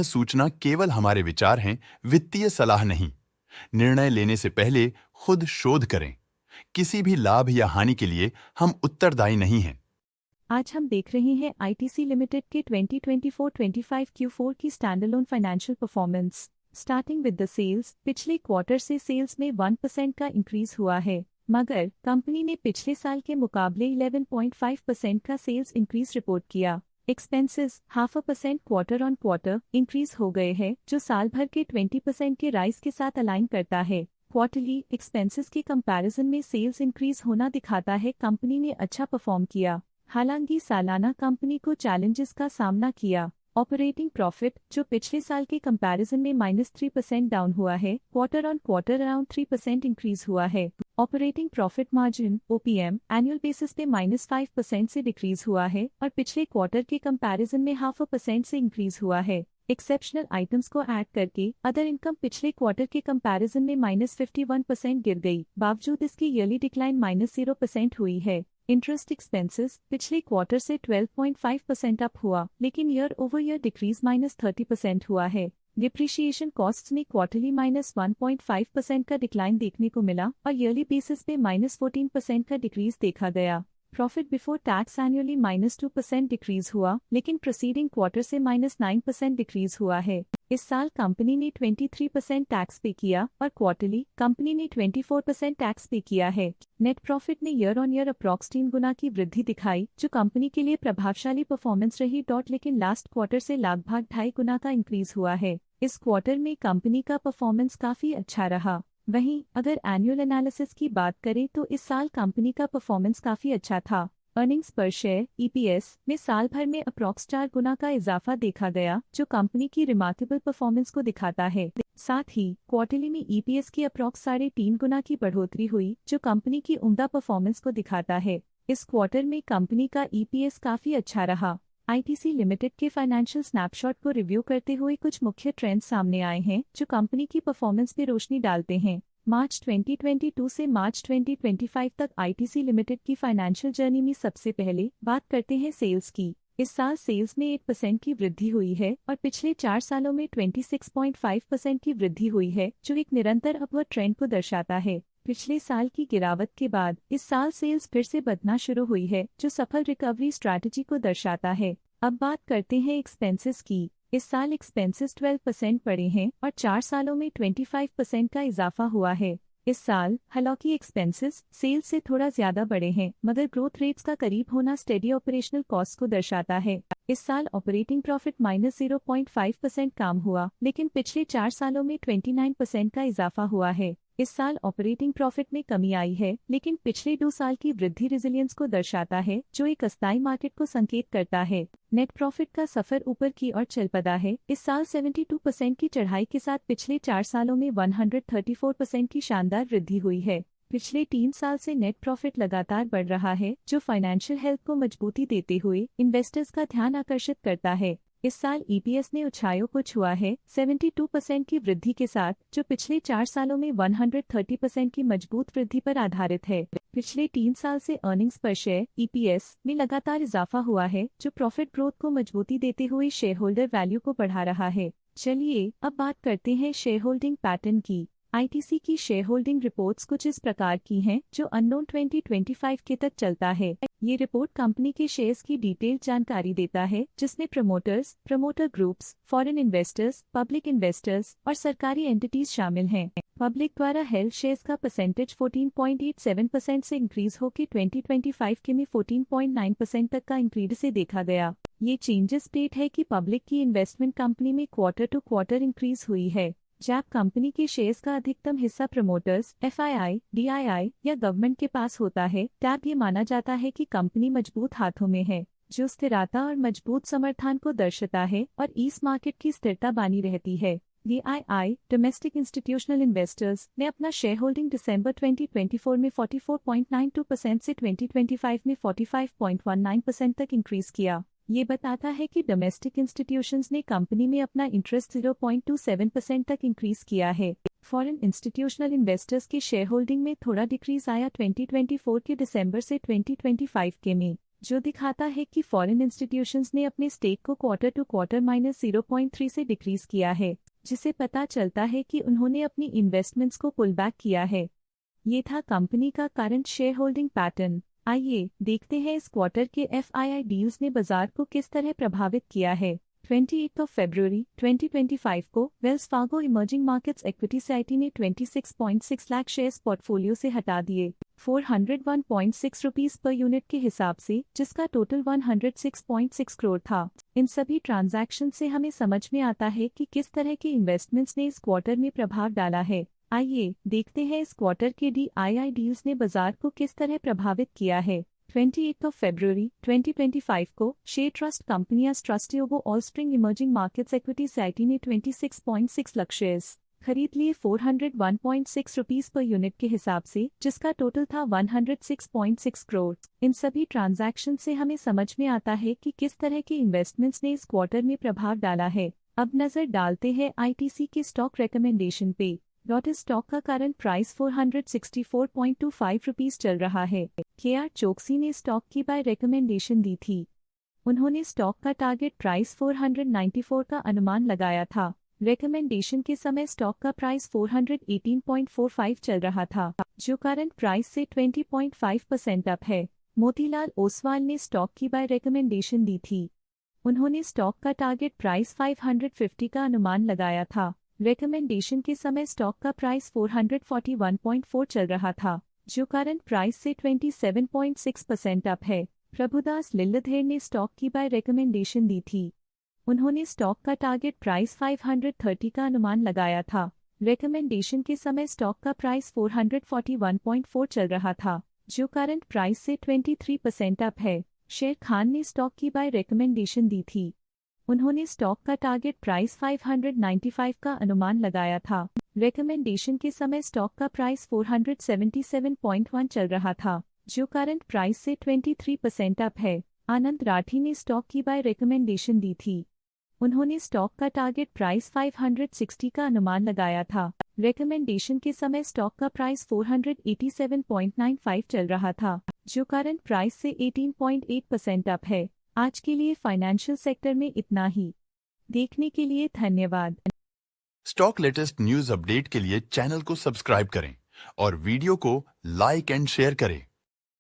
सूचना केवल हमारे विचार हैं, वित्तीय सलाह नहीं। निर्णय लेने से पहले खुद शोध करें। किसी भी लाभ या हानि के लिए हम उत्तरदायी नहीं हैं। आज हम देख रहे हैं आईटीसी लिमिटेड के 2024-25 Q4 की standalone financial performance. Starting with the sales, पिछले क्वार्टर से सेल्स में 1% का इंक्रीज हुआ है, मगर कंपनी ने पिछले साल के मुकाबले 11.5% का सेल्स इंक्रीज रिपोर्ट किया। Expenses 0.5% quarter on quarter increase हो गए हैं, जो साल भर के 20% के राइज के साथ अलाइन करता है। क्वार्टरली एक्सपेंसेस के कंपैरिजन में सेल्स इंक्रीज होना दिखाता है कंपनी ने अच्छा परफॉर्म किया। हालांकि सालाना कंपनी को चैलेंजेस का सामना किया। ऑपरेटिंग प्रॉफिट, जो पिछले साल के कंपैरिजन में -3% डाउन हुआ है, quarter on quarter around 3% increase हुआ है। Operating profit margin OPM annual basis पे -5% से डिक्रीज हुआ है और पिछले क्वार्टर के कंपैरिजन में 0.5% से इंक्रीज हुआ है। एक्सेप्शनल आइटम्स को ऐड करके अदर इनकम पिछले क्वार्टर के कंपैरिजन में -51% गिर गई, बावजूद इसकी ईयरली डिक्लाइन -0% हुई है। इंटरेस्ट एक्सपेंसेस पिछले क्वार्टर से 12.5% अप हुआ, लेकिन ईयर ओवर ईयर डिक्रीज -30% हुआ है। डिप्रिशिएशन कॉस्ट्स में क्वार्टरली -1.5% का डिक्लाइन देखने को मिला और ईयरली बेसिस पे -14% का डिक्रीज देखा गया। Profit before tax annually -2% decrease हुआ, लेकिन प्रोसीडिंग क्वार्टर से -9% डिक्रीज हुआ है। इस साल कंपनी ने 23% टैक्स पे किया और क्वार्टरली कंपनी ने 24% टैक्स पे किया है। नेट प्रॉफिट ने ईयर ऑन ईयर अप्रॉक्स 3 गुना की वृद्धि दिखाई, जो कंपनी के लिए प्रभावशाली परफॉर्मेंस रही। लेकिन लास्ट क्वार्टर से लगभग 2.5 गुना का इंक्रीज हुआ है। इस क्वार्टर में कंपनी का परफॉर्मेंस काफी अच्छा रहा। वहीं अगर एनुअल एनालिसिस की बात करें तो इस साल कंपनी का परफॉर्मेंस काफी अच्छा था। अर्निंग्स पर शेयर EPS में साल भर में अप्रॉक्स 4 गुना का इजाफा देखा गया, जो कंपनी की रिमार्केबल परफॉर्मेंस को दिखाता है। साथ ही क्वार्टरली में EPS की अप्रॉक्स 3.5 गुना की बढ़ोतरी हुई, जो कंपनी की उम्दा परफॉर्मेंस को दिखाता है। इस क्वार्टर में कंपनी का EPS काफी अच्छा रहा। आईटीसी लिमिटेड के फाइनेंशियल स्नैपशॉट को रिव्यू करते हुए कुछ मुख्य ट्रेंड्स सामने आए हैं, जो कंपनी की परफॉर्मेंस पे रोशनी डालते हैं। मार्च 2022 से मार्च 2025 तक आईटीसी लिमिटेड की फाइनेंशियल जर्नी में सबसे पहले बात करते हैं सेल्स की। इस साल सेल्स में 8% की वृद्धि हुई है और पिछले 4 सालों में 26.5% की वृद्धि हुई है, जो एक निरंतर अपवर्ड ट्रेंड को दर्शाता है। पिछले साल की गिरावट के बाद इस साल सेल्स फिर से बढ़ना शुरू हुई है, जो सफल रिकवरी स्ट्रैटेजी को दर्शाता है। अब बात करते हैं एक्सपेंसेस की। इस साल एक्सपेंसेस 12% बढ़े हैं और 4 सालों में 25% का इजाफा हुआ है। इस साल हालांकि एक्सपेंसेस सेल्स से थोड़ा ज्यादा बढ़े हैं, मगर ग्रोथ रेट्स का करीब होना स्टेडी ऑपरेशनल कॉस्ट को दर्शाता है। इस साल ऑपरेटिंग प्रॉफिट -0.5% कम हुआ, लेकिन पिछले 4 सालों में 29% का इजाफा हुआ है। इस साल ऑपरेटिंग प्रॉफिट में कमी आई है, लेकिन पिछले 2 साल की वृद्धि रेजिलियंस को दर्शाता है, जो एक अस्थायी मार्केट को संकेत करता है। नेट प्रॉफिट का सफर ऊपर की ओर चल पड़ा है। इस साल 72% की चढ़ाई के साथ पिछले 4 सालों में 134% की शानदार वृद्धि हुई है। पिछले 3 साल से नेट प्रॉफिट लगातार बढ़ रहा है, जो फाइनेंशियल हेल्थ को मजबूती देते हुए इन्वेस्टर्स का ध्यान आकर्षित करता है। इस साल EPS ने ऊंचाइयों को छुआ है 72% की वृद्धि के साथ, जो पिछले 4 सालों में 130% की मजबूत वृद्धि पर आधारित है। पिछले 3 साल से अर्निंग्स पर शेयर EPS में लगातार इजाफा हुआ है, जो प्रॉफिट ग्रोथ को मजबूती देते हुए शेयर होल्डर वैल्यू को बढ़ा रहा है। चलिए अब बात करते हैं शेयर होल्डिंग पैटर्न की। आईटीसी की शेयर होल्डिंग रिपोर्ट्स कुछ इस प्रकार की हैं, जो अननोन 2025 के तक चलता है। ये रिपोर्ट कंपनी के शेयर्स की डिटेल्ड जानकारी देता है, जिसमें promoters, promoter groups, foreign investors, public investors और सरकारी एंटिटीज शामिल हैं। पब्लिक द्वारा हेल्ड शेयर्स का परसेंटेज 14.87% से इंक्रीज होकर 2025 के में 14.9% तक का इंक्रीज से देखा गया। ये चेंजेस स्टेट है कि पब्लिक की इन्वेस्टमेंट कंपनी में क्वार्टर टू क्वार्टर इंक्रीज हुई है। जब कंपनी के शेयर्स का अधिकतम हिस्सा प्रमोटर्स, FII, DII या गवर्नमेंट के पास होता है, तब ये माना जाता है कि कंपनी मजबूत हाथों में है, जो स्थिरता और मजबूत समर्थन को दर्शाता है और इस मार्केट की स्थिरता बनी रहती है। DII, डोमेस्टिक इंस्टीट्यूशनल इन्वेस्टर्स, ने अपना शेयर होल्डिंग दिसंबर 2024 में 44.92% से 2025 में 45.19% तक इंक्रीज किया। ये बताता है कि डोमेस्टिक इंस्टीट्यूशंस ने कंपनी में अपना इंटरेस्ट 0.27% तक इंक्रीज किया है। फॉरेन इंस्टीट्यूशनल इन्वेस्टर्स की शेयर होल्डिंग में थोड़ा डिक्रीज आया 2024 के दिसंबर से 2025 के में। जो दिखाता है कि फॉरेन इंस्टीट्यूशंस ने अपने स्टेक को क्वार्टर टू क्वार्टर -0.3 से डिक्रीज किया है, जिसे पता चलता है कि उन्होंने अपनी इन्वेस्टमेंट्स को पुल बैक किया है। ये था कंपनी का करंट शेयर होल्डिंग पैटर्न। आइए देखते हैं इस क्वार्टर के FII डील्स ने बाजार को किस तरह प्रभावित किया है। 28 फरवरी 2025 को Wells Fargo emerging markets equity society ने 26.6 लाख शेयर्स पोर्टफोलियो से हटा दिए 401.6 रुपीस पर यूनिट के हिसाब से, जिसका टोटल 106.6 करोड़ था। इन सभी ट्रांजैक्शन से हमें समझ में आता है कि किस तरह के इन्वेस्टमेंट्स ने इस क्वार्टर में प्रभाव डाला है। आइए देखते हैं इस क्वार्टर के DII डील्स ने बाजार को किस तरह प्रभावित किया है। 28 फरवरी 2025 को शेयर ट्रस्ट कंपनी ट्रस्टियोगो Allspring emerging markets equity society ने 26.6 लाख शेयर्स खरीद लिए 401.6 रुपीस पर यूनिट के हिसाब से, जिसका टोटल था 106.6 करोड़। इन सभी ट्रांजैक्शन से हमें समझ में आता है कि किस तरह के इन्वेस्टमेंट्स ने इस क्वार्टर में प्रभाव डाला है। अब नजर डालते हैं ITC के स्टॉक रिकमेंडेशन पे। इस स्टॉक का करंट प्राइस 464.25 रुपीस चल रहा है। KR चोकसी ने स्टॉक की बाय रिकमेंडेशन दी थी। उन्होंने स्टॉक का टारगेट प्राइस 494 का अनुमान लगाया था। रिकमेंडेशन के समय स्टॉक का प्राइस 418.45 चल रहा था, जो करंट प्राइस से 20.5% अप है। मोतीलाल ओसवाल ने स्टॉक की बाय रिकमेंडेशन दी थी। उन्होंने स्टॉक का टारगेट प्राइस 550 का अनुमान लगाया था। रिकमेंडेशन के समय स्टॉक का प्राइस 441.4 चल रहा था, जो करंट प्राइस से 27.6% अप है। प्रभुदास लिल्लधेर ने स्टॉक की बाय रिकमेंडेशन दी थी। उन्होंने स्टॉक का टारगेट प्राइस 530 का अनुमान लगाया था। रिकमेंडेशन के समय स्टॉक का प्राइस 441.4 चल रहा था, जो करंट प्राइस से 23% अप है। शेर खान ने स्टॉक की बाय रिकमेंडेशन दी थी। उन्होंने स्टॉक का टारगेट प्राइस 595 का अनुमान लगाया था। रिकमेंडेशन के समय स्टॉक का प्राइस 477.1 चल रहा था, जो करंट प्राइस से 23% अप है। आनंद राठी ने स्टॉक की बाय रिकमेंडेशन दी थी। उन्होंने स्टॉक का टारगेट प्राइस 560 का अनुमान लगाया था। रिकमेंडेशन के समय स्टॉक का प्राइस 487.95 चल रहा था, जो करंट प्राइस से 18.8% अप है। आज के लिए फाइनेंशियल सेक्टर में इतना ही। देखने के लिए धन्यवाद। स्टॉक लेटेस्ट न्यूज अपडेट के लिए चैनल को सब्सक्राइब करें और वीडियो को लाइक एंड शेयर करें।